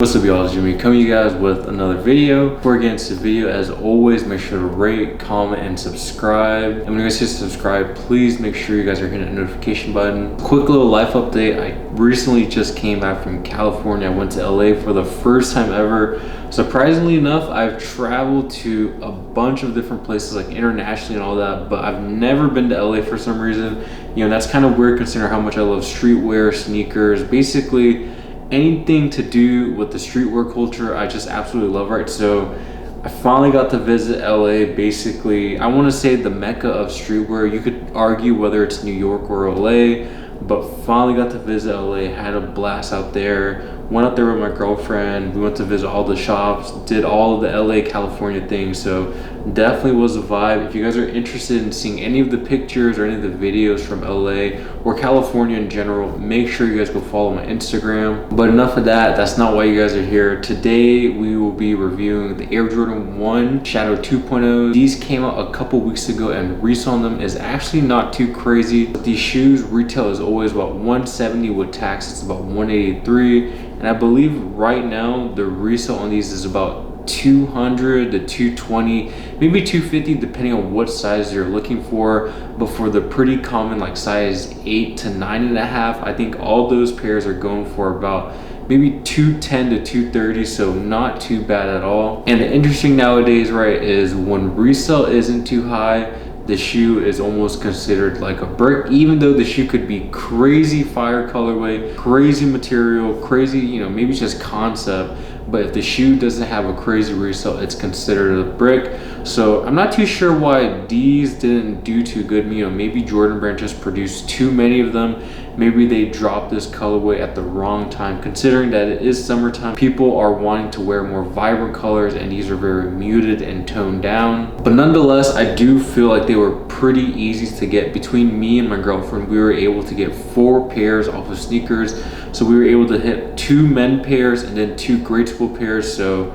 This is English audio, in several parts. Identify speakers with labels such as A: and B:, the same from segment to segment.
A: What's up, y'all? It's Jimmy coming to you guys with another video. Before we get into the video, as always, make sure to rate, comment, and subscribe. And when you guys hit subscribe, please make sure you guys are hitting that notification button. Quick little life update. I recently just came back from California. I went to LA for the first time ever. Surprisingly enough, I've traveled to a bunch of different places, like internationally and all that, but I've never been to LA for some reason. You know, that's kind of weird considering how much I love streetwear, sneakers, basically anything to do with the streetwear culture. I just absolutely love it. So I finally got to visit LA. Basically, I want to say the mecca of streetwear. You could argue whether it's New York or LA, but finally got to visit LA. Had a blast out there. Went out there with my girlfriend. We went to visit all the shops, did all of the LA, California things. So definitely was a vibe. If you guys are interested in seeing any of the pictures or any of the videos from LA or California in general, make sure you guys go follow my Instagram. But enough of that. That's not why you guys are here. Today, we will be reviewing the Air Jordan 1 Shadow 2.0. These came out a couple weeks ago and resale on them is actually not too crazy. But these shoes retail is always about $170 with tax. It's about $183. And I believe right now the resale on these is about $200 to $220, maybe $250 depending on what size you're looking for. But for the pretty common like size 8 to 9.5, I think all those pairs are going for about maybe $210 to $230, so not too bad at all. And the interesting nowadays, right, is when resale isn't too high, the shoe is almost considered like a brick, even though the shoe could be crazy fire colorway, crazy material, crazy, you know, maybe it's just concept. But if the shoe doesn't have a crazy resale, it's considered a brick. So I'm not too sure why these didn't do too good. You know, maybe Jordan Brand just produced too many of them. Maybe they dropped this colorway at the wrong time, considering that it is summertime. People are wanting to wear more vibrant colors, and these are very muted and toned down. But nonetheless, I do feel like they were pretty easy to get. Between me and my girlfriend, we were able to get 4 pairs off of sneakers. So we were able to hit 2 men pairs and then 2 grade school pairs. So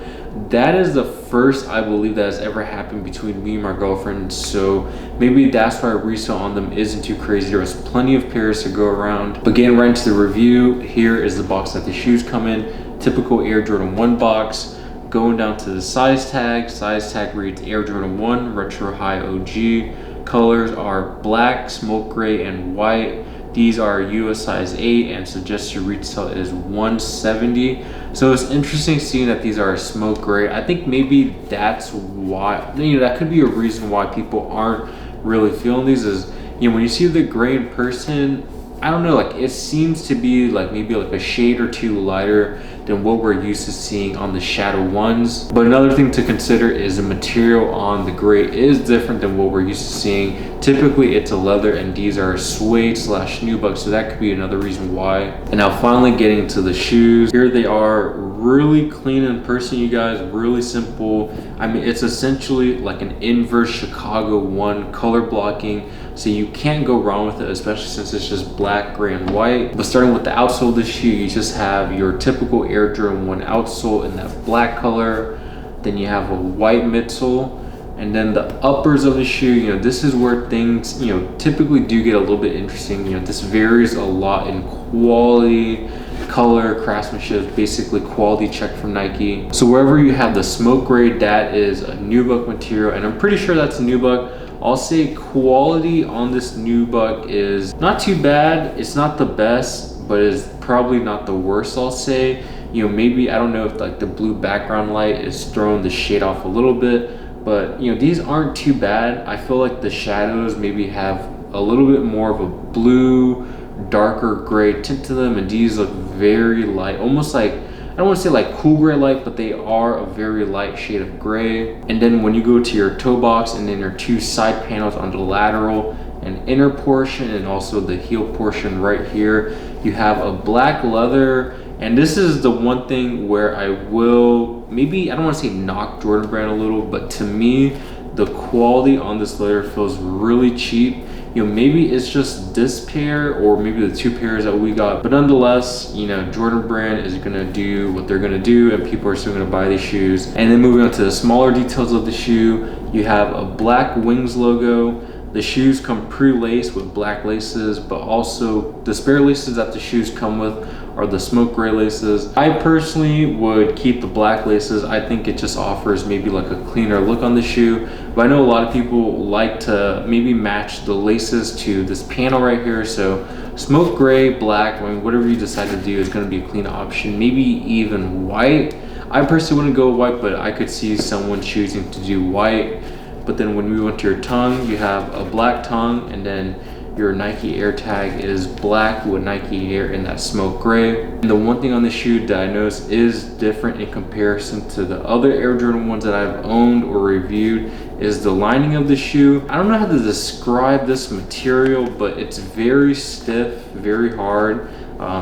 A: that is the first, I believe, that has ever happened between me and my girlfriend. So maybe that's why resale on them isn't too crazy. There was plenty of pairs to go around. But getting right into the review, here is the box that the shoes come in. Typical Air Jordan 1 box. Going down to the size tag. Size tag reads Air Jordan 1 Retro High OG. Colors are black, smoke gray, and white. These are US size 8 and suggested retail is $170. So it's interesting seeing that these are smoke gray. I think maybe that's why, you know, that could be a reason why people aren't really feeling these is, you know, when you see the gray in person, I don't know, like it seems to be like maybe like a shade or two lighter than what we're used to seeing on the Shadow 1s. But another thing to consider is the material on the gray is different than what we're used to seeing. Typically it's a leather and these are suede / nubuck, so that could be another reason why. And now finally getting into the shoes. Here they are, really clean in person, you guys, really simple. I mean, it's essentially like an inverse Chicago 1 color blocking. So you can't go wrong with it, especially since it's just black, gray, and white. But starting with the outsole of the shoe, you just have your typical Air Jordan 1 outsole in that black color. Then you have a white midsole. And then the uppers of the shoe, you know, this is where things, you know, typically do get a little bit interesting. You know, this varies a lot in quality, color, craftsmanship, basically quality check from Nike. So wherever you have the smoke gray, that is a nubuck material, and I'm pretty sure that's a nubuck. I'll say quality on this nubuck is not too bad. It's not the best, but it's probably not the worst, I'll say. You know, maybe, I don't know if like the blue background light is throwing the shade off a little bit, but you know, these aren't too bad. I feel like the shadows maybe have a little bit more of a blue, darker gray tint to them, and these look very light, almost like, I don't want to say like cool gray light, but they are a very light shade of gray. And then when you go to your toe box and then your 2 side panels on the lateral and inner portion and also the heel portion right here, you have a black leather. And this is the one thing where I will maybe, I don't want to say knock Jordan Brand a little, but to me, the quality on this leather feels really cheap. You know, maybe it's just this pair or maybe the 2 pairs that we got, but nonetheless, you know, Jordan Brand is gonna do what they're gonna do and people are still gonna buy these shoes. And then moving on to the smaller details of the shoe, you have a black Wings logo. The shoes come pre-laced with black laces, but also the spare laces that the shoes come with are the smoke gray laces. I personally would keep the black laces. I think it just offers maybe like a cleaner look on the shoe, but I know a lot of people like to maybe match the laces to this panel right here. So smoke gray, black, I mean, whatever you decide to do is going to be a clean option. Maybe even white. I personally wouldn't go white, but I could see someone choosing to do white. But then when we went to your tongue, you have a black tongue, and then your Nike Air tag is black with Nike Air in that smoke gray. And the one thing on the shoe that I noticed is different in comparison to the other Air Jordan ones that I've owned or reviewed is the lining of the shoe. I don't know how to describe this material, but it's very stiff, very hard.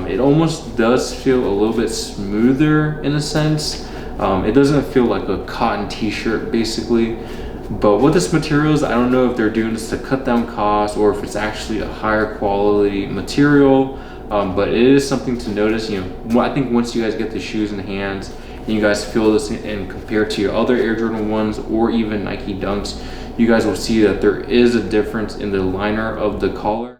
A: It almost does feel a little bit smoother in a sense. It doesn't feel like a cotton t-shirt basically. But with this materials, I don't know if they're doing this to cut down costs or if it's actually a higher quality material. But it is something to notice. You know, I think once you guys get the shoes in hands and you guys feel this and compare to your other Air Jordan 1s or even Nike Dunks, you guys will see that there is a difference in the liner of the collar.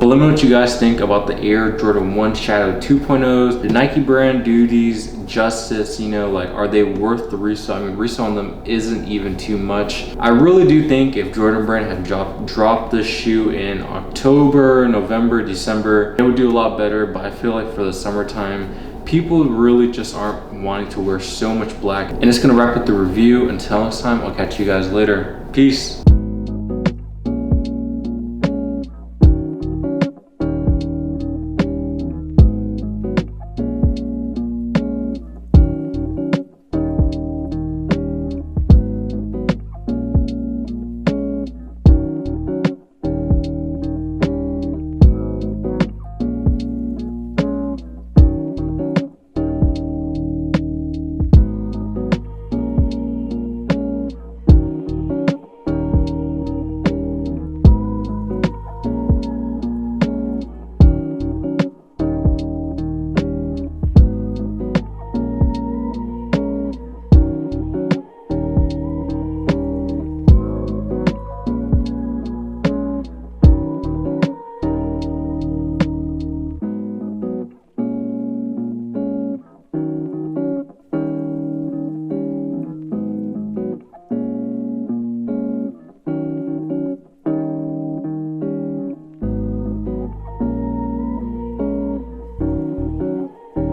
A: But let me know what you guys think about the Air Jordan 1 Shadow 2.0s. The Nike brand do these justice, you know, like are they worth the resale? I mean, resale on them isn't even too much. I really do think if Jordan brand had dropped this shoe in October, November, December, it would do a lot better. But I feel like for the summertime, people really just aren't wanting to wear so much black. And it's gonna wrap up the review. Until next time, I'll catch you guys later. Peace.